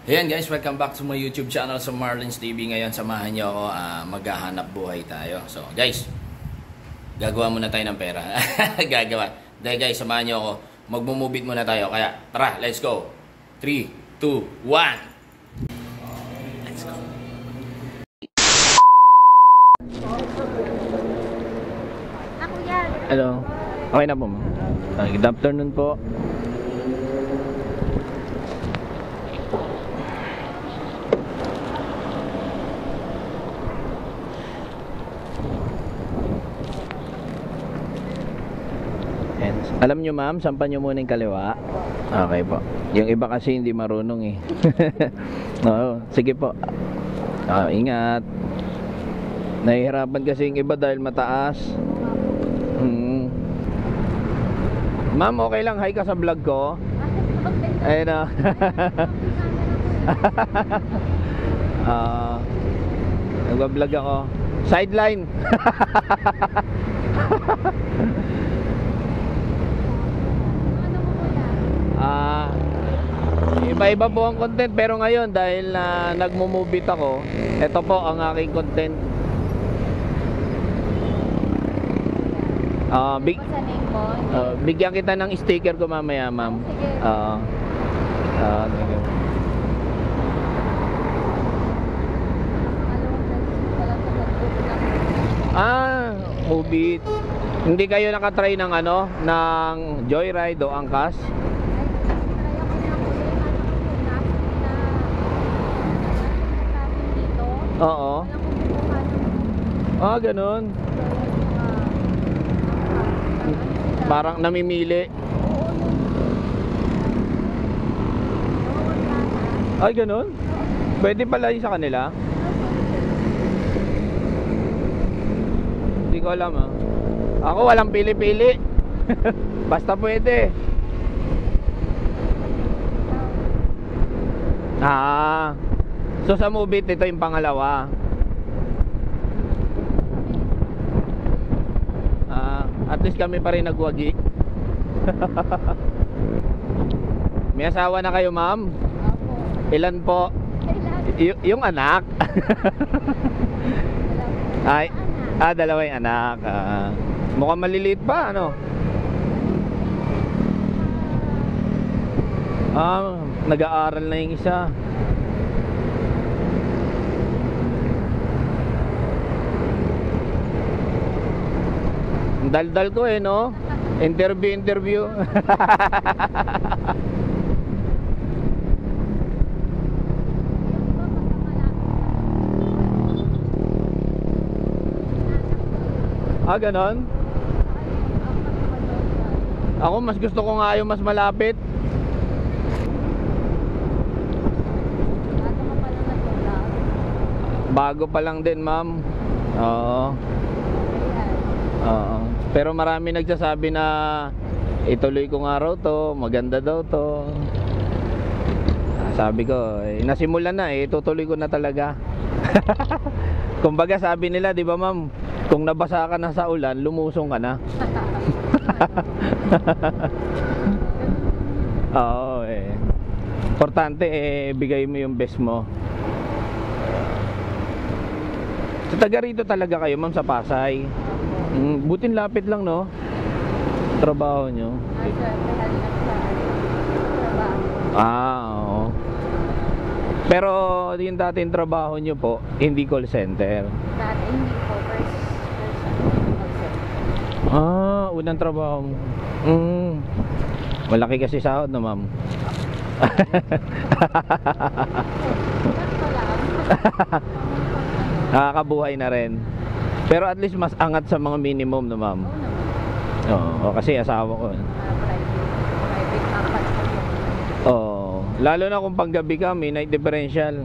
Ayan guys, welcome back to my YouTube channel sa Marlins TV. Ngayon samahan niyo ako, maghahanap buhay tayo. So guys, gagawa muna tayo ng pera. Gagawa. Dahil guys, samahan niyo ako. Magmumubit muna tayo. Kaya tara, let's go. 3, 2, 1. Let's go. Hello. Okay na po ma'am. Good afternoon po. Alam nyo ma'am, sampan nyo muna yung kaliwa. Okay po. Yung iba kasi hindi marunong eh. Oo, sige po. Ingat. Nahihirapan kasi yung iba dahil mataas. Ma'am, okay lang. Hi ka sa vlog ko. Ayun o. Nagbablog ako. Sideline. Iba-iba po ang content, pero ngayon dahil nagmo-movie ako, ito po ang aking content. Bigyan kita ng sticker ko mamaya, ma'am. Movie. Hindi kayo nakatry ng ng Joyride o Angkas? Oo. Ganun. Parang namimili. Ay, ganun? Pwede pala yun sa kanila? Hindi ko alam Ako walang pili-pili. Basta pwede. So sa movie ito yung pangalawa. At least kami pa rin nagwagi. May asawa na kayo, ma'am? Ilan po? Yung anak? Ay, dalawa yung anak. Mukhang maliliit pa, ano? Nag-aaral na yung isa. Daldal ko no? Interview. Ganon? Ako mas gusto ko nga yung mas malapit. Bago pa lang din, ma'am. Oo. Pero marami nagsasabi na ituloy ko nga raw to, maganda daw to. Sabi ko, nasimulan na itutuloy ko na talaga. Kumbaga sabi nila, di ba ma'am, kung nabasa ka na sa ulan, lumusong ka na. Oo importante bigay mo yung best mo. Sa taga rito talaga kayo, ma'am, sa Pasay? Butin lapit lang, no? Trabaho nyo. Oo. Pero yung dating trabaho nyo po, hindi call center? Dati hindi po, first call center. Unang trabaho mo. Malaki kasi sahod, no, ma'am? Nakakabuhay na rin. Pero at least mas angat sa mga minimum, no, ma'am? Oo, kasi asawa ko. Lalo na kung panggabi ka, may night differential.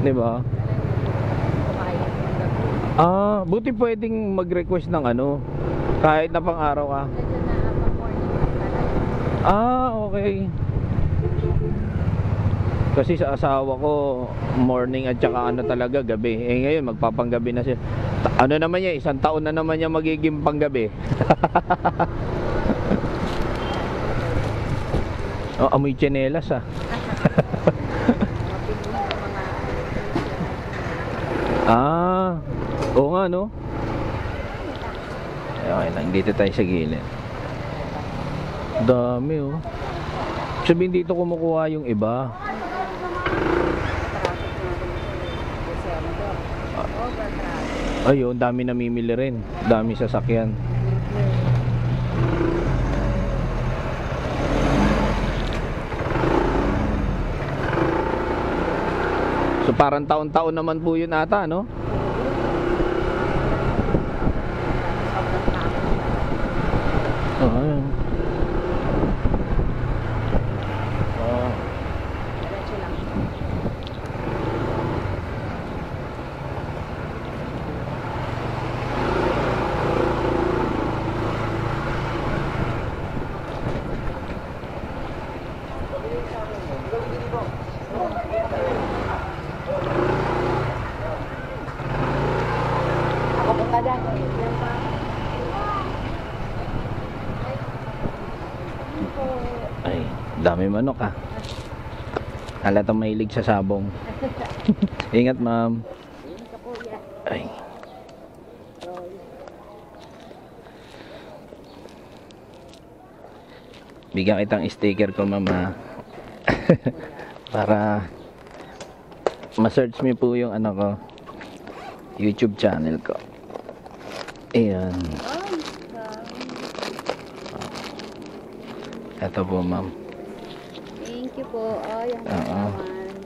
Di ba? Buti pwedeng mag-request ng kahit na pang-araw ka. Okay. Kasi sa asawa ko, morning at saka talaga, gabi. Ngayon, magpapanggabi na siya. Naman niya, 1 taon na naman niya magiging panggabi. Amoy tsinelas Ah, oo nga no. Okay lang, dito tayo sa gilid. Dami oh. Sabihin dito kumukuha yung iba. Ayun, dami namimili rin. Dami sasakyan. So parang taon-taon naman po yun ata, no? Oh, ayun. Oh. Ako pa dyan. Ay, dami manok ah. Halatang mahilig sa sabong. Ingat, ma'am. Ay. Bigyan kitang sticker ko, ma'am, ha? Para ma-search mo po yung ano ko, YouTube channel ko. Ayan. Ito po, ma'am. Thank you po. Oh, yung Oo. naman.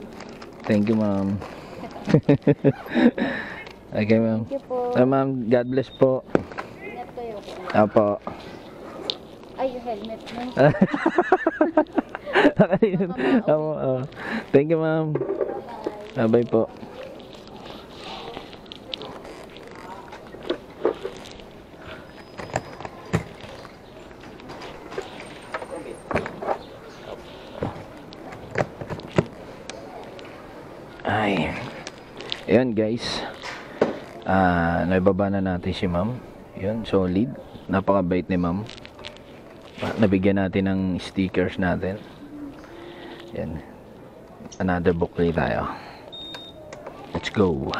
Thank you, ma'am. Okay, ma'am. Thank you po. Ma'am, God bless po. Ingat kayo. Apo. Ay, yung helmet mo. Thank you, ma'am. Bye po. Ay. Ayan, guys. Naibaba na natin si ma'am. Yun, solid. Napakabait ni ma'am. Nabigyan natin ng stickers natin. Yan. Another booklet tayo. Let's go.